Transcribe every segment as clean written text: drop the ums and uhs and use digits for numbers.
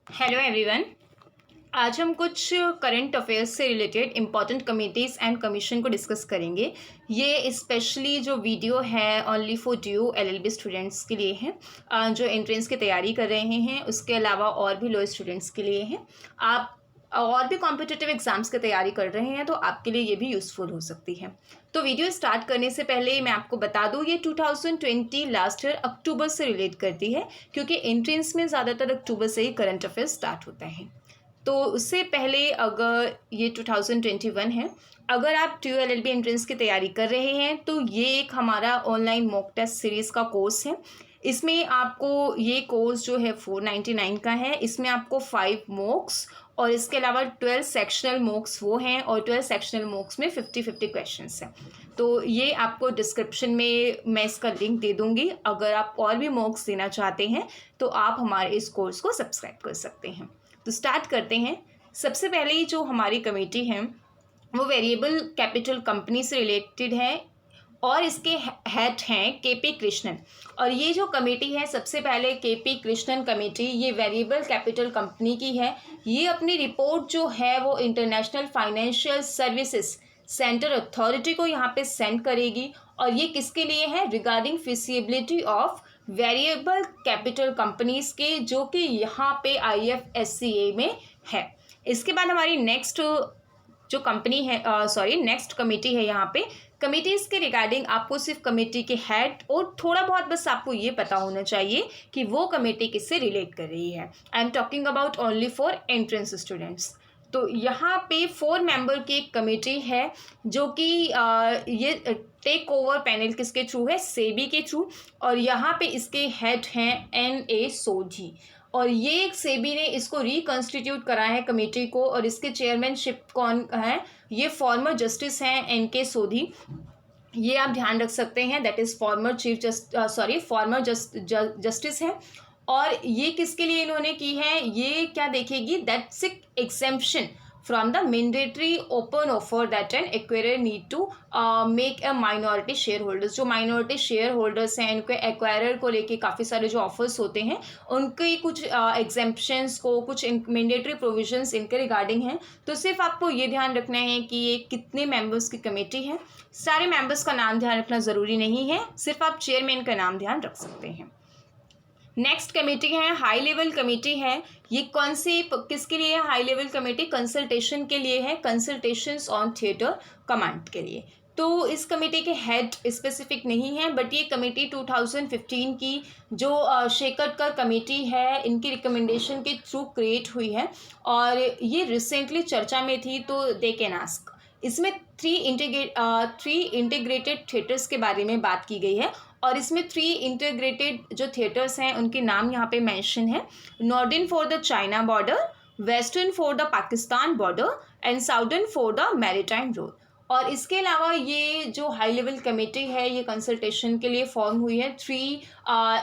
Hello everyone. आज हम कुछ करंट अफेयर्स से related important committees and commission को डिस्कस करेंगे। ये स्पेशली जो वीडियो है only for due LLB students के लिए है, जो एंट्रेंस की तैयारी कर रहे हैं। उसके अलावा और भी लो स्टूडेंट्स के लिए हैं। आप और भी कॉम्पिटिटिव एग्जाम्स की तैयारी कर रहे हैं तो आपके लिए ये भी यूज़फुल हो सकती है। तो वीडियो स्टार्ट करने से पहले मैं आपको बता दूं, ये 2020 लास्ट ईयर अक्टूबर से रिलेट करती है, क्योंकि एंट्रेंस में ज़्यादातर अक्टूबर से ही करंट अफेयर्स स्टार्ट होता है। तो उससे पहले अगर ये 2021 है, अगर आप ट्यू एलएलबी एंट्रेंस की तैयारी कर रहे हैं तो ये एक हमारा ऑनलाइन मॉक टेस्ट सीरीज़ का कोर्स है। इसमें आपको ये कोर्स जो है 499 का है। इसमें आपको 5 मॉक्स और इसके अलावा 12 सेक्शनल मॉक्स वो हैं, और 12 सेक्शनल मॉक्स में 50-50 क्वेश्चंस हैं। तो ये आपको डिस्क्रिप्शन में मैं इसका लिंक दे दूँगी। अगर आप और भी मॉक्स देना चाहते हैं तो आप हमारे इस कोर्स को सब्सक्राइब कर सकते हैं। तो स्टार्ट करते हैं। सबसे पहले जो हमारी कमेटी है वो वेरिएबल कैपिटल कंपनी से रिलेटेड है, और इसके हेड हैं केपी कृष्णन। और ये जो कमेटी है, सबसे पहले केपी कृष्णन कमेटी, ये वेरिएबल कैपिटल कंपनी की है। ये अपनी रिपोर्ट जो है वो international financial services centre authority को यहाँ पे सेंड करेगी। और ये किसके लिए है? Regarding feasibility of variable capital companies के, जो कि यहाँ पे IFSCA में है। इसके बाद हमारी नेक्स्ट जो कंपनी है, नेक्स्ट कमेटी है। यहाँ पे कमिटीज़ के रिगार्डिंग आपको सिर्फ कमेटी के हेड और थोड़ा बहुत बस आपको ये पता होना चाहिए कि वो कमेटी किससे रिलेट कर रही है। I am talking about only for entrance students. तो यहाँ पे 4 मेंबर की एक कमेटी है, जो कि ये टेक ओवर पैनल किसके थ्रू है? सेबी के थ्रू। और यहाँ पे इसके हेड हैं NA सोधी। और ये एक सेबी ने इसको रिकॉन्स्टिट्यूट करा है कमेटी को, और इसके चेयरमैनशिप कौन है? ये फॉर्मर जस्टिस हैं NK सोधी। ये आप ध्यान रख सकते हैं, दैट इज़ फॉर्मर जस्टिस है। और ये किसके लिए इन्होंने की है? ये क्या देखेगी? That seek exemption from the mandatory open offer that an acquirer need to make a minority share holders. जो माइनॉरिटी शेयर होल्डर्स हैं, इनके एक्वायरर को लेके काफ़ी सारे जो ऑफर्स होते हैं, उनके कुछ एग्जेम्पशंस को, कुछ मैंडेटरी प्रोविजंस इनके रिगार्डिंग हैं। तो सिर्फ आपको ये ध्यान रखना है कि ये कितने मेंबर्स की कमेटी है। सारे मेंबर्स का नाम ध्यान रखना ज़रूरी नहीं है, सिर्फ आप चेयरमैन का नाम ध्यान रख सकते हैं। नेक्स्ट कमेटी है हाई लेवल कमेटी है। ये कौन सी, किसके लिए है हाई लेवल कमेटी? कंसल्टेशन के लिए है, कंसल्टेशंस ऑन थिएटर कमांड के लिए। तो इस कमेटी के हेड स्पेसिफिक नहीं है, बट ये कमेटी 2015 की जो शेकटकर कमेटी है, इनकी रिकमेंडेशन के थ्रू क्रिएट हुई है। और ये रिसेंटली चर्चा में थी, तो दे कैन आस्क। इसमें 3 इंटीग्रेटेड थिएटर्स के बारे में बात की गई है। और इसमें 3 इंटीग्रेटेड जो थिएटर्स हैं उनके नाम यहाँ पे मेंशन है। Northern for the China border, western for the Pakistan border, and southern for the maritime road. और इसके अलावा ये जो हाई लेवल कमेटी है, ये कंसल्टेशन के लिए फॉर्म हुई है। 3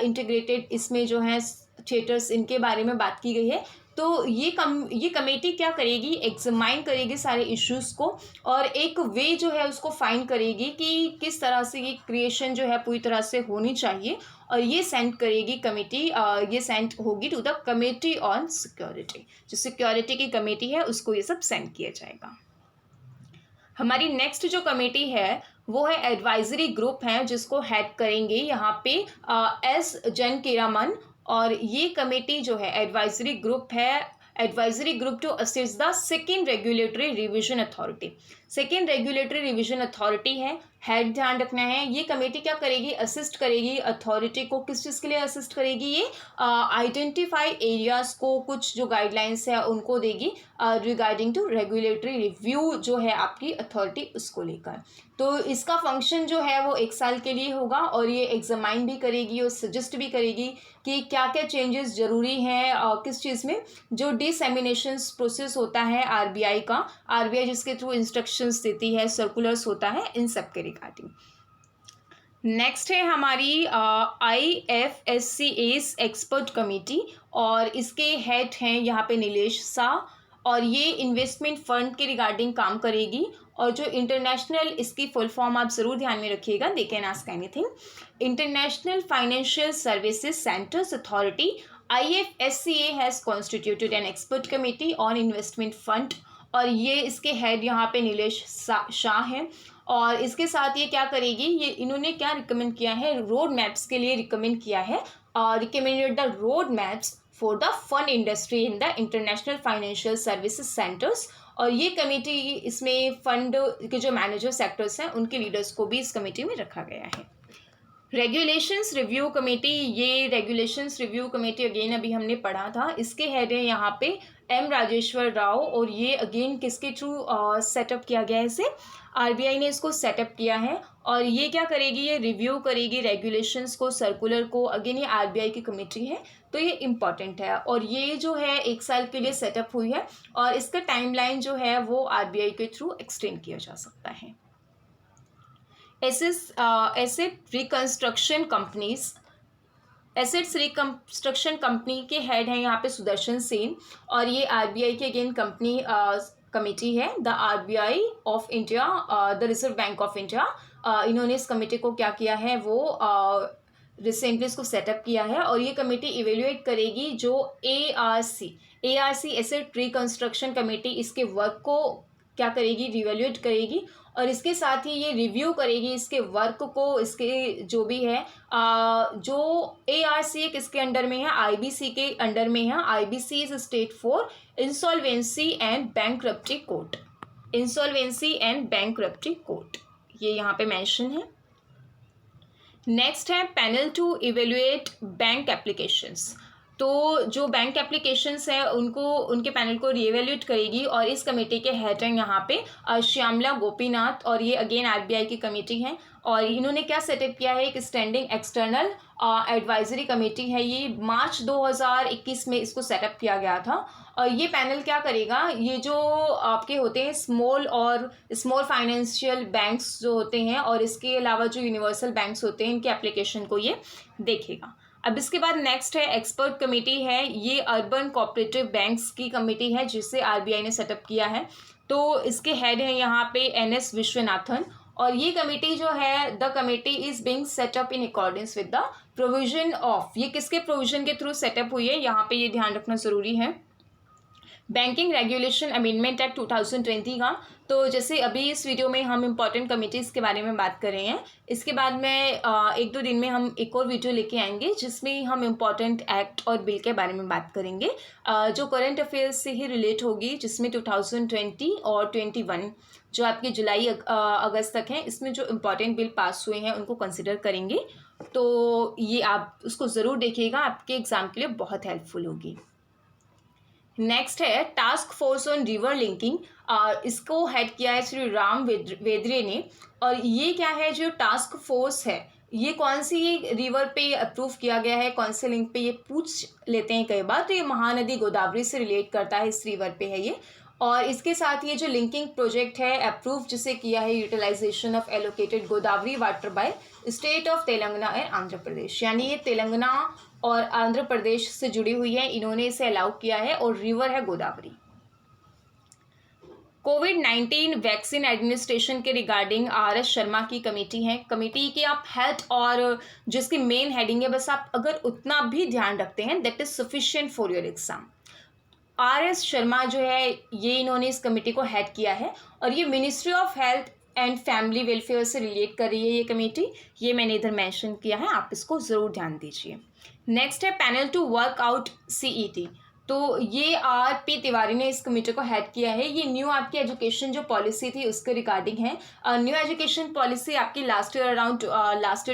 इंटीग्रेटेड इसमें जो है थिएटर्स, इनके बारे में बात की गई है। तो ये कमेटी क्या करेगी? एग्जामाइन करेगी सारे इश्यूज़ को, और एक वे जो है उसको फाइंड करेगी कि किस तरह से ये क्रिएशन जो है पूरी तरह से होनी चाहिए। और ये सेंड करेगी कमेटी, ये सेंड होगी to the committee on security. जो सिक्योरिटी की कमेटी है उसको ये सब सेंड किया जाएगा। हमारी नेक्स्ट जो कमेटी है वो है एडवाइजरी ग्रुप है, जिसको हेड करेंगे यहाँ पे S जनकिरामन। और ये कमेटी जो है एडवाइजरी ग्रुप है, advisory group to assist the second regulatory revision authority. Second regulatory revision authority है, हेड ध्यान रखना है। ये कमेटी क्या करेगी? असिस्ट करेगी अथॉरिटी को। किस चीज़ के लिए असिस्ट करेगी? ये आइडेंटिफाई एरियाज को, कुछ जो गाइडलाइंस है उनको देगी रिगार्डिंग टू रेगुलेटरी रिव्यू जो है आपकी अथॉरिटी, उसको लेकर। तो इसका फंक्शन जो है वो 1 साल के लिए होगा, और ये एग्जामाइन भी करेगी और सजेस्ट भी करेगी कि क्या क्या चेंजेस ज़रूरी हैं किस चीज़ में। जो डिसएमिनेशन प्रोसेस होता है RBI का, RBI जिसके थ्रू इंस्ट्रक्शंस देती है, सर्कुलर्स होता है, इन सब के रिगार्डिंग। नेक्स्ट है हमारी IFSCA एक्सपर्ट कमेटी, और इसके हेड हैं यहाँ पे नीलेश शाह। और ये इन्वेस्टमेंट फंड के रिगार्डिंग काम करेगी। और जो इंटरनेशनल, इसकी फुल फॉर्म आप ज़रूर ध्यान में रखिएगा, they can ask anything. International financial services centres authority IFSCA has constituted an expert committee on investment fund, और ये इसके हेड यहाँ पे नीलेश शाह हैं। और इसके साथ ये क्या करेगी, ये इन्होंने क्या रिकमेंड किया है, रोड मैप्स के लिए रिकमेंड किया है, recommended the road maps for the fund industry in the international financial services centres. और ये कमेटी, इसमें फंड के जो मैनेजर सेक्टर्स हैं उनके लीडर्स को भी इस कमेटी में रखा गया है। रेगुलेशंस रिव्यू कमेटी, ये रेगुलेशंस रिव्यू कमेटी अगेन अभी हमने पढ़ा था, इसके हेड है यहाँ पे एम राजेश्वर राव, और ये अगेन किसके थ्रू सेटअप किया गया है, इसे RBI ने इसको सेटअप किया है। और ये क्या करेगी, ये रिव्यू करेगी रेगुलेशंस को, सर्कुलर को। अगेन ये RBI की कमेटी है, तो ये इम्पॉर्टेंट है, और ये जो है 1 साल के लिए सेटअप हुई है, और इसका टाइमलाइन जो है वो RBI के थ्रू एक्सटेंड किया जा सकता है। Asset reconstruction companies, assets reconstruction company के हेड हैं यहाँ पे सुदर्शन सेन, और ये RBI की अगेन कंपनी कमेटी है, the RBI of India, the reserve bank of India. इन्होंने इस कमेटी को क्या किया है, वो रिसेंटली इसको सेटअप किया है, और ये कमेटी इवेल्युएट करेगी जो ARC एसेट रिकंस्ट्रक्शन कमेटी, इसके वर्क को क्या करेगी, रिवेल्यूएट करेगी, और इसके साथ ही ये रिव्यू करेगी इसके वर्क को, इसके जो भी है जो ARC किसके अंडर में है, IBC के अंडर में है। IBC is state for insolvency and bankruptcy court, insolvency and bankruptcy court, ये यहाँ पे मेंशन है। नेक्स्ट है panel to evaluate bank applications, तो जो बैंक एप्लीकेशंस हैं उनको, उनके पैनल को रीएवेल्यूएट करेगी, और इस कमेटी के हेड हैं यहाँ पे श्यामला गोपीनाथ, और ये अगेन RBI की कमेटी है, और इन्होंने क्या सेटअप किया है, एक स्टैंडिंग एक्सटर्नल एडवाइजरी कमेटी है। ये मार्च 2021 में इसको सेटअप किया गया था, और ये पैनल क्या करेगा, ये जो आपके होते हैं स्मॉल फाइनेंशियल बैंक्स जो होते हैं, और इसके अलावा जो यूनिवर्सल बैंक्स होते हैं, इनके एप्लीकेशन को ये देखेगा। अब इसके बाद नेक्स्ट है एक्सपर्ट कमेटी है, ये अर्बन कोऑपरेटिव बैंक्स की कमेटी है जिसे RBI ने सेटअप किया है, तो इसके हेड हैं यहाँ पे NS विश्वनाथन, और ये कमेटी जो है, the committee is being setup in accordance with the provision of, ये किसके प्रोविजन के थ्रू सेटअप हुई है, यहाँ पे ये ध्यान रखना जरूरी है, बैंकिंग रेगुलेशन अमेंडमेंट एक्ट 2020 का। तो जैसे अभी इस वीडियो में हम इम्पॉर्टेंट कमिटीज़ के बारे में बात कर रहे हैं, इसके बाद में 1-2 दिन में हम एक और वीडियो लेके आएंगे जिसमें हम इम्पॉर्टेंट एक्ट और बिल के बारे में बात करेंगे, जो करंट अफेयर्स से ही रिलेट होगी, जिसमें 2020 और 21 जो आपके जुलाई अगस्त तक हैं, इसमें जो इम्पॉर्टेंट बिल पास हुए हैं उनको कंसिडर करेंगे। तो ये आप उसको ज़रूर देखिएगा, आपके एग्ज़ाम के लिए बहुत हेल्पफुल होगी। नेक्स्ट है task force on river linking, इसको हेड किया है श्री राम वेद्रे ने, और ये क्या है, जो टास्क फोर्स है ये कौन सी रिवर पे अप्रूव किया गया है, कौन से लिंक पे, ये पूछ लेते हैं कई बार, तो ये महानदी गोदावरी से रिलेट करता है, इस रिवर पे है ये। और इसके साथ ये जो लिंकिंग प्रोजेक्ट है अप्रूव जिसे किया है, utilisation of allocated Godavari water by state of Telangana and Andhra Pradesh, यानी ये तेलंगाना और आंध्र प्रदेश से जुड़ी हुई है, इन्होंने इसे अलाउ किया है, और रिवर है गोदावरी। कोविड-19 वैक्सीन एडमिनिस्ट्रेशन के रिगार्डिंग RS शर्मा की कमेटी है, कमेटी की आप हेड और जिसकी मेन हेडिंग है, बस आप अगर उतना भी ध्यान रखते हैं that is sufficient for your exam. RS Sharma जो है ये इन्होंने इस कमेटी को हेड किया है, और ये ministry of health and family welfare से रिलेट कर रही है ये कमेटी, ये मैंने इधर मेंशन किया है, आप इसको ज़रूर ध्यान दीजिए। नेक्स्ट है panel to work out CET, तो ये RP तिवारी ने इस कमेटी को हेड किया है, ये न्यू आपकी एजुकेशन जो पॉलिसी थी उसके रिगार्डिंग है। न्यू एजुकेशन पॉलिसी आपकी लास्ट ईयर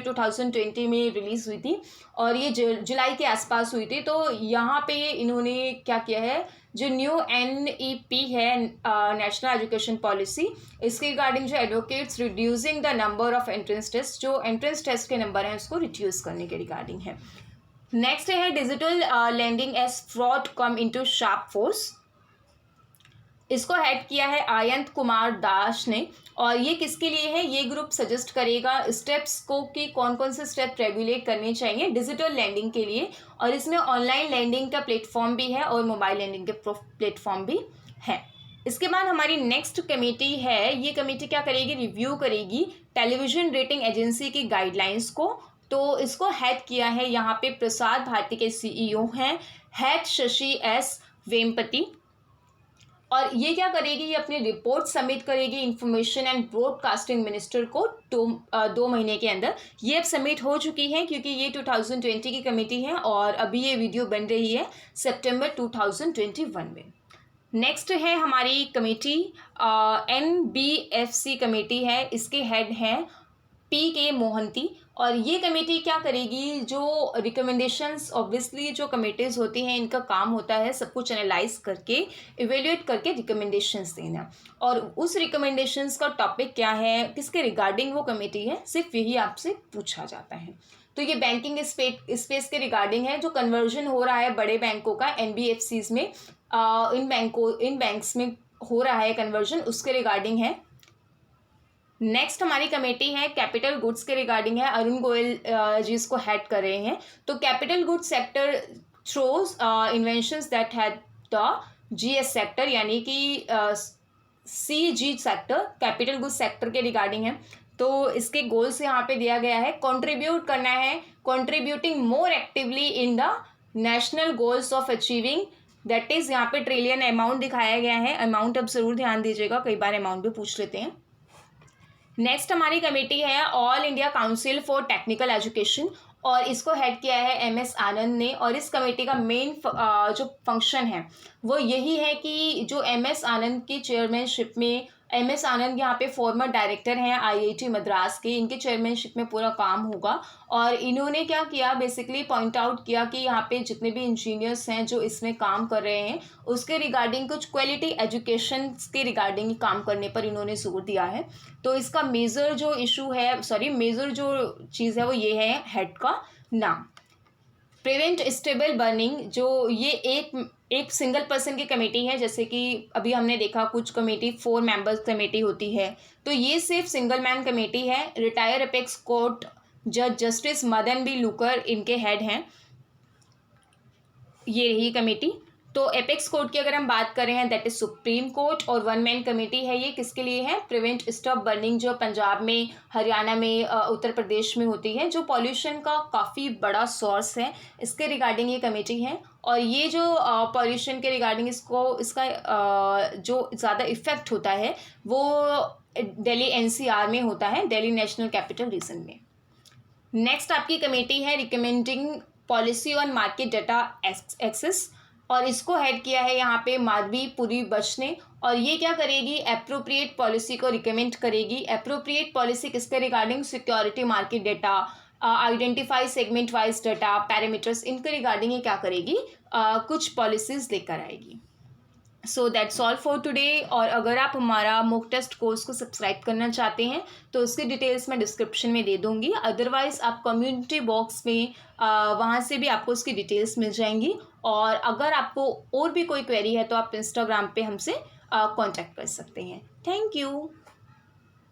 2020 में रिलीज़ हुई थी, और ये जुलाई के आसपास हुई थी। तो यहाँ पे इन्होंने क्या किया है, जो न्यू NEP है, नेशनल एजुकेशन पॉलिसी, इसके रिगार्डिंग जो advocates reducing the number of entrance test, जो एंट्रेंस टेस्ट के नंबर हैं उसको रिड्यूस करने के रिगार्डिंग है। नेक्स्ट है digital lending as fraud come into sharp force, इसको हेड किया है आयंत कुमार दास ने, और ये किसके लिए है, ये ग्रुप सजेस्ट करेगा स्टेप्स को कि कौन कौन से स्टेप रेगुलेट करने चाहिए डिजिटल लैंडिंग के लिए, और इसमें ऑनलाइन लैंडिंग का प्लेटफॉर्म भी है और मोबाइल लैंडिंग के प्लेटफॉर्म भी है। इसके बाद हमारी नेक्स्ट कमेटी है, ये कमेटी क्या करेगी, रिव्यू करेगी टेलीविज़न रेटिंग एजेंसी की गाइडलाइंस को, तो इसको हेड किया है यहाँ पे प्रसार भारती के CEO हैं हेड शशि एस वेम्पति। और ये क्या करेगी, ये अपनी रिपोर्ट सबमिट करेगी इंफॉर्मेशन एंड ब्रॉडकास्टिंग मिनिस्टर को 2 महीने के अंदर। ये अब सबमिट हो चुकी है क्योंकि ये 2020 की कमेटी है और अभी ये वीडियो बन रही है सितंबर 2021 में। नेक्स्ट है हमारी कमेटी NBFC कमेटी है, इसके हेड हैं PK मोहंती। और ये कमेटी क्या करेगी, जो रिकमेंडेशंस, ऑब्वियसली जो कमेटीज़ होती हैं इनका काम होता है सब कुछ एनालाइज करके इवेल्युएट करके रिकमेंडेशंस देना। और उस रिकमेंडेशंस का टॉपिक क्या है, किसके रिगार्डिंग वो कमेटी है, सिर्फ यही आपसे पूछा जाता है। तो ये बैंकिंग स्पेस के रिगार्डिंग है, जो कन्वर्जन हो रहा है बड़े बैंकों का NBFCs में, इन बैंक्स में हो रहा है कन्वर्जन, उसके रिगार्डिंग है। नेक्स्ट हमारी कमेटी है कैपिटल गुड्स के रिगार्डिंग है, अरुण गोयल जी इसको हेड कर रहे हैं। तो capital goods sector throws inventions that had the GS sector, यानी कि CG sector capital goods sector के रिगार्डिंग है। तो इसके गोल्स यहाँ पे दिया गया है, कंट्रीब्यूट करना है, contributing more actively in the national goals of achieving, that is यहाँ पे ट्रिलियन अमाउंट दिखाया गया है। अमाउंट अब जरूर ध्यान दीजिएगा, कई बार अमाउंट भी पूछ लेते हैं। नेक्स्ट हमारी कमेटी है all India council for technical education और इसको हेड किया है MS आनंद ने। और इस कमेटी का मेन जो फंक्शन है वो यही है कि जो MS आनंद की चेयरमैनशिप में, MS आनंद यहाँ पे फॉर्मर डायरेक्टर हैं IIT मद्रास के, इनके चेयरमैनशिप में पूरा काम होगा। और इन्होंने क्या किया, बेसिकली पॉइंट आउट किया कि यहाँ पे जितने भी इंजीनियर्स हैं जो इसमें काम कर रहे हैं उसके रिगार्डिंग कुछ क्वालिटी एजुकेशन के रिगार्डिंग काम करने पर इन्होंने जोर दिया है। तो इसका मेजर जो इशू है, मेजर जो चीज़ है वो ये है हेड का नाम, प्रिवेंट स्टेबल बर्निंग। जो ये एक सिंगल पर्सन की कमेटी है, जैसे कि अभी हमने देखा कुछ कमेटी 4 मेंबर्स कमेटी होती है, तो ये सिर्फ सिंगल मैन कमेटी है। रिटायर अपेक्स कोर्ट जज जस्टिस मदन बी लूकर इनके हेड हैं, ये रही कमेटी। तो एपेक्स कोर्ट की अगर हम बात कर रहे हैं दैट इज सुप्रीम कोर्ट, और 1 मैन कमेटी है, ये किसके लिए है, प्रिवेंट स्टॉप बर्निंग, जो पंजाब में, हरियाणा में, उत्तर प्रदेश में होती है, जो पॉल्यूशन का काफ़ी बड़ा सोर्स है, इसके रिगार्डिंग ये कमेटी है। और ये जो पॉल्यूशन के रिगार्डिंग इसका जो ज़्यादा इफेक्ट होता है वो दिल्ली NCR में होता है, दिल्ली नेशनल कैपिटल रीजन में। नेक्स्ट आपकी कमेटी है recommending policy on market data access और इसको हेड किया है यहाँ पे माधवी पुरी बच ने। और ये क्या करेगी, एप्रोप्रिएट पॉलिसी को रिकमेंड करेगी। एप्रोप्रिएट पॉलिसी किसके regarding, security market data, identify segment wise data parameters, इनके रिगार्डिंग ये क्या करेगी, कुछ पॉलिसीज लेकर आएगी। So that's all for today. और अगर आप हमारा मॉक टेस्ट कोर्स को सब्सक्राइब करना चाहते हैं तो उसकी डिटेल्स मैं डिस्क्रिप्शन में दे दूंगी, अदरवाइज आप कम्युनिटी बॉक्स में वहाँ से भी आपको उसकी डिटेल्स मिल जाएंगी। और अगर आपको और भी कोई क्वेरी है तो आप इंस्टाग्राम पे हमसे कांटेक्ट कर सकते हैं। Thank you.